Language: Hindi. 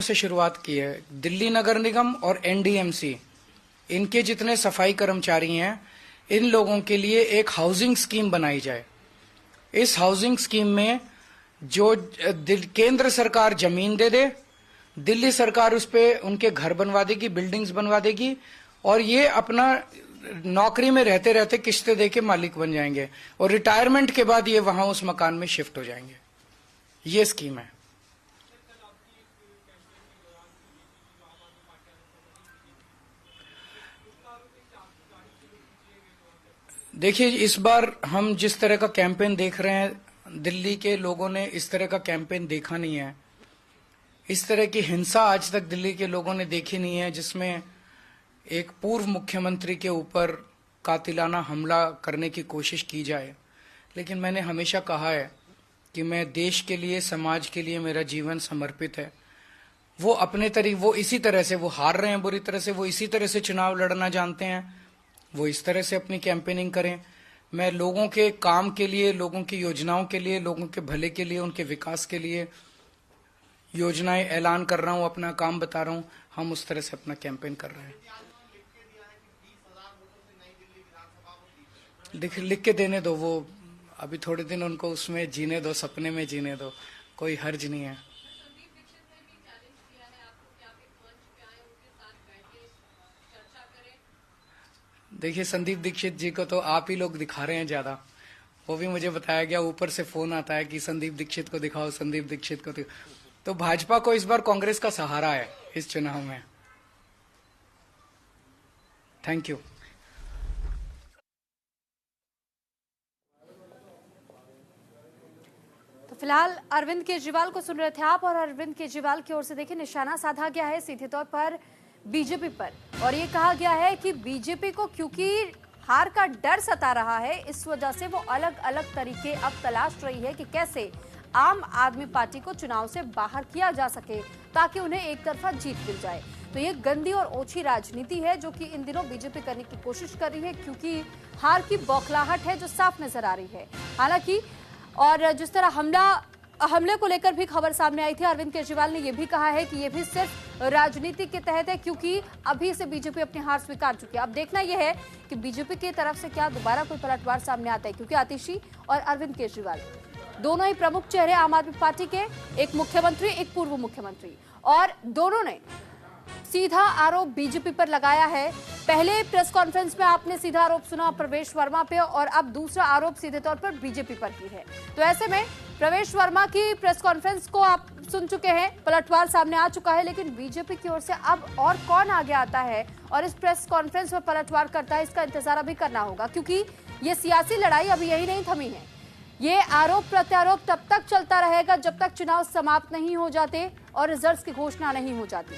से शुरुआत की है। दिल्ली नगर निगम और एनडीएमसी, इनके जितने सफाई कर्मचारी हैं, इन लोगों के लिए एक हाउसिंग स्कीम बनाई जाए। इस हाउसिंग स्कीम में जो केंद्र सरकार जमीन दे दे, दिल्ली सरकार उस पे उनके घर बनवा देगी, बिल्डिंग्स बनवा देगी, और ये अपना नौकरी में रहते रहते किस्तें देके मालिक बन जाएंगे, और रिटायरमेंट के बाद ये वहां उस मकान में शिफ्ट हो जाएंगे। ये स्कीम है। देखिए, इस बार हम जिस तरह का कैंपेन देख रहे हैं, दिल्ली के लोगों ने इस तरह का कैंपेन देखा नहीं है। इस तरह की हिंसा आज तक दिल्ली के लोगों ने देखी नहीं है, जिसमें एक पूर्व मुख्यमंत्री के ऊपर कातिलाना हमला करने की कोशिश की जाए। लेकिन मैंने हमेशा कहा है कि मैं देश के लिए, समाज के लिए मेरा जीवन समर्पित है। वो अपने वो इसी तरह से वो हार रहे हैं बुरी तरह से, वो इसी तरह से चुनाव लड़ना जानते हैं, वो इस तरह से अपनी कैंपेनिंग करें। मैं लोगों के काम के लिए, लोगों की योजनाओं के लिए, लोगों के भले के लिए, उनके विकास के लिए योजनाएं ऐलान कर रहा हूं, अपना काम बता रहा हूं। हम उस तरह से अपना कैंपेन कर रहे हैं। लिख के देने दो, वो अभी थोड़े दिन उनको उसमें जीने दो, सपने में जीने दो, कोई हर्ज नहीं है। देखिए, संदीप दीक्षित जी को तो आप ही लोग दिखा रहे हैं ज्यादा। वो भी मुझे बताया गया, ऊपर से फोन आता है कि संदीप दीक्षित को दिखाओ, संदीप दीक्षित को दिखाओ। तो भाजपा को इस बार कांग्रेस का सहारा है इस चुनाव में। Thank you. तो फिलहाल अरविंद केजरीवाल को सुन रहे थे आप, और अरविंद केजरीवाल की ओर से देखिए निशाना साधा गया है सीधे तौर पर बीजेपी पर, और ये कहा गया है कि बीजेपी को क्योंकि हार का डर सता रहा है, इस वजह से वो अलग अलग तरीके अब तलाश रही है कि कैसे आम आदमी पार्टी को चुनाव से बाहर किया जा सके ताकि उन्हें एक तरफा जीत मिल जाए। तो ये गंदी और ओछी राजनीति है जो कि इन दिनों बीजेपी करने की कोशिश कर रही है, क्योंकि हार की बौखलाहट है जो साफ नजर आ रही है। हालांकि और जिस तरह हमले को लेकर भी खबर सामने आई थी, अरविंद केजरीवाल ने यह भी कहा है कि यह भी सिर्फ राजनीति के तहत है, क्योंकि अभी से बीजेपी अपनी हार स्वीकार चुकी है। अब देखना यह है कि बीजेपी की तरफ से क्या दोबारा कोई पलटवार सामने आता है, क्योंकि आतिशी और अरविंद केजरीवाल दोनों ही प्रमुख चेहरे आम आदमी पार्टी के, एक मुख्यमंत्री, एक पूर्व मुख्यमंत्री, और दोनों ने सीधा आरोप बीजेपी पर लगाया है। पहले प्रेस कॉन्फ्रेंस में आपने सीधा आरोप सुना प्रवेश वर्मा पे, और अब दूसरा आरोप सीधे तौर पर बीजेपी पर की है। तो ऐसे में प्रवेश वर्मा की प्रेस कॉन्फ्रेंस को आप सुन चुके हैं, पलटवार सामने आ चुका है, लेकिन बीजेपी की ओर से अब और कौन आगे आता है और इस प्रेस कॉन्फ्रेंस में पलटवार करता है, इसका इंतजार अभी करना होगा, क्योंकि ये सियासी लड़ाई अभी यही नहीं थमी है। ये आरोप प्रत्यारोप तब तक चलता रहेगा जब तक चुनाव समाप्त नहीं हो जाते और रिजल्ट्स की घोषणा नहीं हो जाती।